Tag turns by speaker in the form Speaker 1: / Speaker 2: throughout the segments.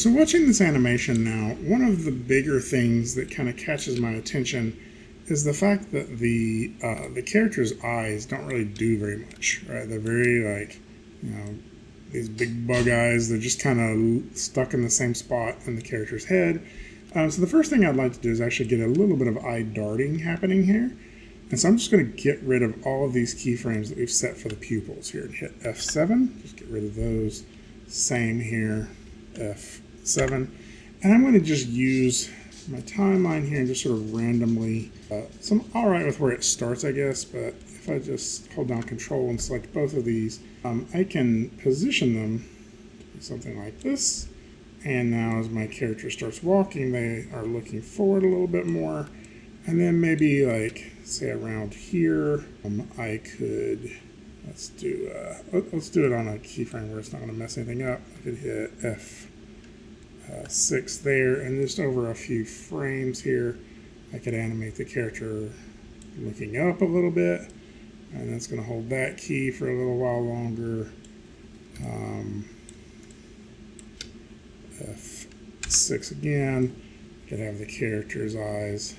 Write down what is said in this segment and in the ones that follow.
Speaker 1: So watching this animation now, one of the bigger things that kind of catches my attention is the fact that the character's eyes don't really do very much, right? They're very like, these big bug eyes. They're just kind of stuck in the same spot in the character's head. So the first thing I'd like to do is actually get a little bit of eye darting happening here. And so I'm just going to get rid of all of these keyframes that we've set for the pupils here and hit F7. Just get rid of those. Same here, F7. And I'm going to just use my timeline here and just sort of randomly, so I'm all right with where it starts, I guess, but if I just hold down Control and select both of these, I can position them to something like this. And now as my character starts walking, they are looking forward a little bit more. And then maybe like, say around here, I could, let's do it on a keyframe where it's not going to mess anything up. I could hit F6 there, and just over a few frames here, I could animate the character looking up a little bit, and that's going to hold that key for a little while longer. F6 again. I could have the character's eyes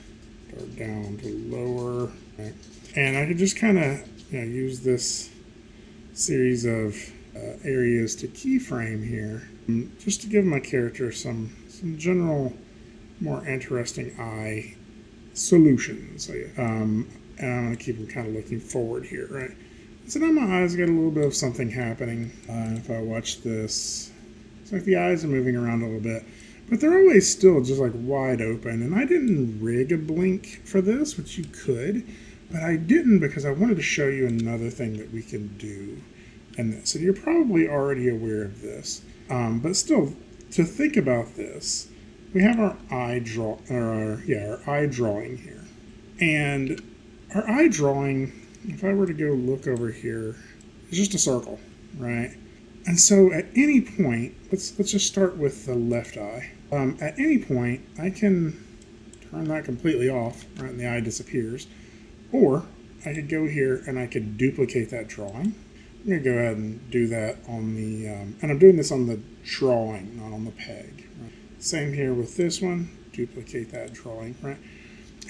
Speaker 1: go down to lower, right? And I could just kind of use this series of areas to keyframe here, just to give my character some general, more interesting eye solutions. And I'm going to keep them kind of looking forward here, right? So now my eyes got a little bit of something happening. If I watch this, it's like the eyes are moving around a little bit, but they're always still just like wide open. And I didn't rig a blink for this, which you could, but I didn't because I wanted to show you another thing that we can do in this. So you're probably already aware of this, but still, to think about this, we have our eye drawing here, and our eye drawing, if I were to go look over here, is just a circle, right? And so at any point, let's just start with the left eye. At any point, I can turn that completely off, right, and the eye disappears. Or I could go here and I could duplicate that drawing. I'm going to go ahead and do that on the, and I'm doing this on the drawing, not on the peg. Right? Same here with this one, duplicate that drawing, right?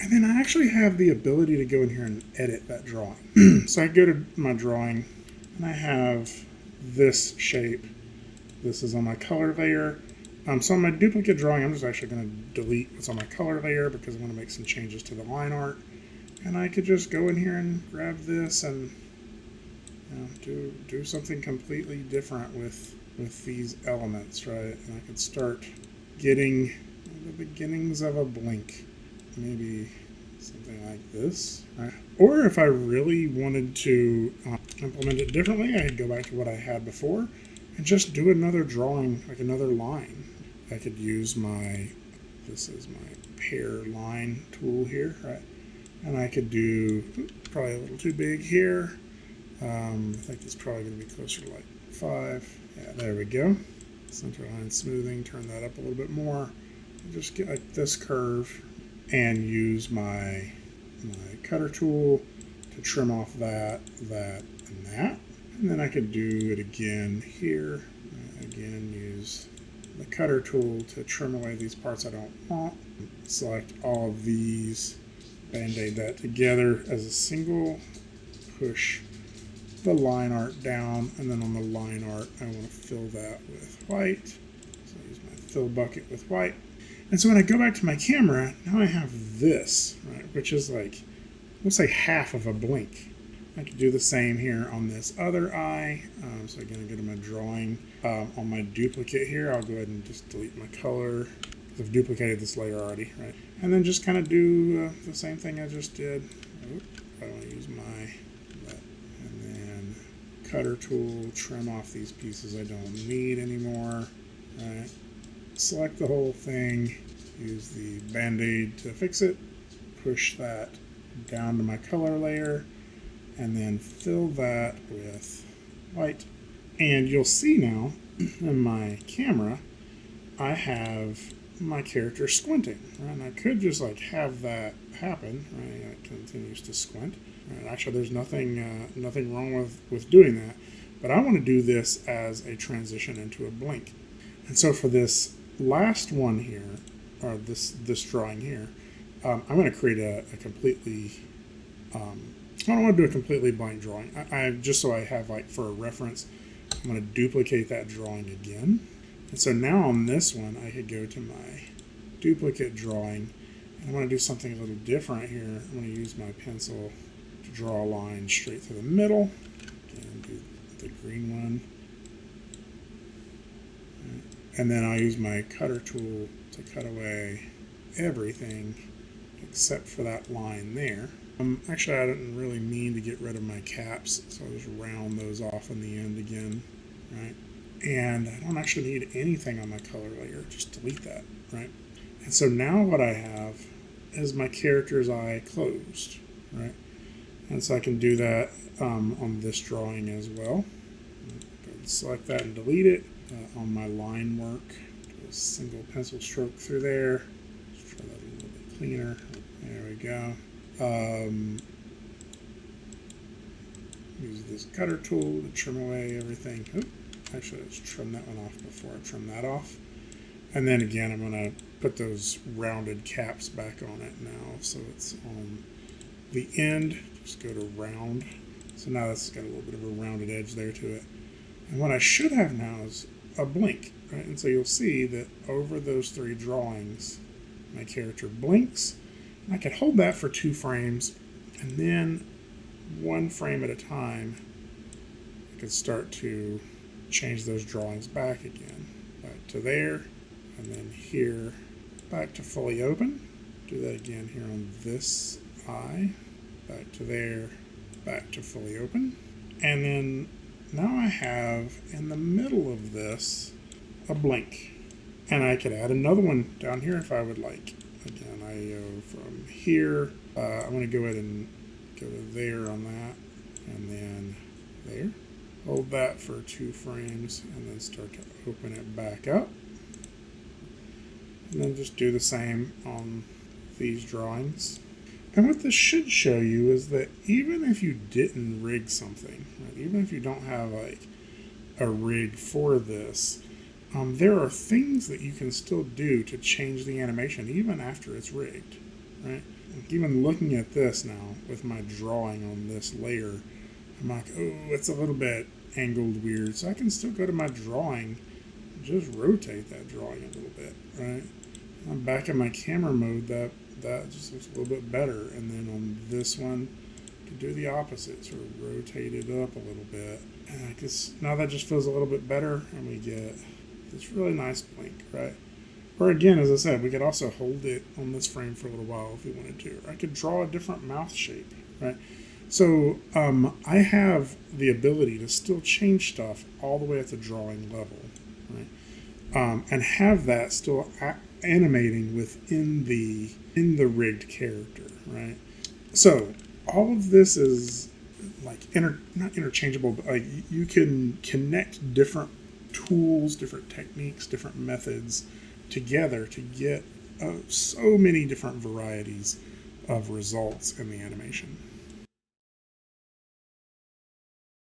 Speaker 1: And then I actually have the ability to go in here and edit that drawing. So I go to my drawing and I have this shape. This is on my color layer. So on my duplicate drawing, I'm just actually going to delete what's on my color layer because I'm going to make some changes to the line art. And I could just go in here and grab this and do something completely different with these elements, right? And I could start getting the beginnings of a blink. Maybe something like this, right? Or if I really wanted to implement it differently, I could go back to what I had before and just do another drawing, like another line. I could use this is my pair line tool here, right? And I could do, probably a little too big here. I think it's probably going to be closer to like 5. Yeah, there we go. Center line smoothing, turn that up a little bit more. Just get like this curve and use my cutter tool to trim off that, and that. And then I could do it again here. Again, use the cutter tool to trim away these parts I don't want. Select all of these, band-aid that together as a single, push the line art down, and then on the line art I want to fill that with white. So I use my fill bucket with white. And so when I go back to my camera, now I have this, right, which is like, let's say half of a blink. I could do the same here on this other eye. So again, I go to my drawing. On my duplicate here, I'll go ahead and just delete my color, because I've duplicated this layer already, right? And then just kind of do the same thing I just did. I want to use and then cutter tool, trim off these pieces I don't need anymore, right? Select the whole thing, use the band-aid to fix it, push that down to my color layer, and then fill that with white. And you'll see now in my camera, I have my character squinting, right? And I could just like have that happen, right? It continues to squint. Right? Actually, there's nothing wrong with doing that, but I want to do this as a transition into a blink. And so for this last one here, or this drawing here, I'm going to create a completely, I don't want to do a completely blank drawing. I just so I have, like, for a reference, I'm going to duplicate that drawing again. And so now on this one, I could go to my duplicate drawing, and I want to do something a little different here. I'm going to use my pencil to draw a line straight through the middle, and do the green one. And then I'll use my cutter tool to cut away everything except for that line there. Actually, I didn't really mean to get rid of my caps, so I'll just round those off in the end again, right? And I don't actually need anything on my color layer, just delete that, right? And so now what I have is my character's eye closed, right? And so I can do that on this drawing as well. Go and select that and delete it. On my line work, do a single pencil stroke through there. Let's try that a little bit cleaner. There we go. Use this cutter tool to trim away everything. Oop, actually, let's trim that one off before I trim that off. And then again, I'm going to put those rounded caps back on it now, so it's on the end. Just go to round. So now that's got a little bit of a rounded edge there to it. And what I should have now is a blink, right? And so you'll see that over those three drawings, my character blinks. And I could hold that for 2 frames, and then 1 frame at a time, I could start to change those drawings back again. Back to there, and then here, back to fully open. Do that again here on this eye. Back to there, back to fully open. And then now I have, in the middle of this, a blink. And I could add another one down here if I would like. Again, I go from here. I'm going to go ahead and go to there on that. And then there. Hold that for 2 frames and then start to open it back up. And then just do the same on these drawings. And what this should show you is that even if you didn't rig something, right, even if you don't have like a rig for this, there are things that you can still do to change the animation even after it's rigged, right? Like even looking at this now with my drawing on this layer, I'm like, oh, it's a little bit angled weird. So I can still go to my drawing and just rotate that drawing a little bit, right? I'm back in my camera mode, that just looks a little bit better. And then on this one, to do the opposite, sort of rotate it up a little bit. And I guess now that just feels a little bit better, and we get this really nice blink, right? Or again, as I said, we could also hold it on this frame for a little while if we wanted to. Or I could draw a different mouth shape, right? So I have the ability to still change stuff all the way at the drawing level, right? And have that still animating within the rigged character, right? So all of this is like not interchangeable, but like you can connect different tools, different techniques, different methods together to get so many different varieties of results in the animation.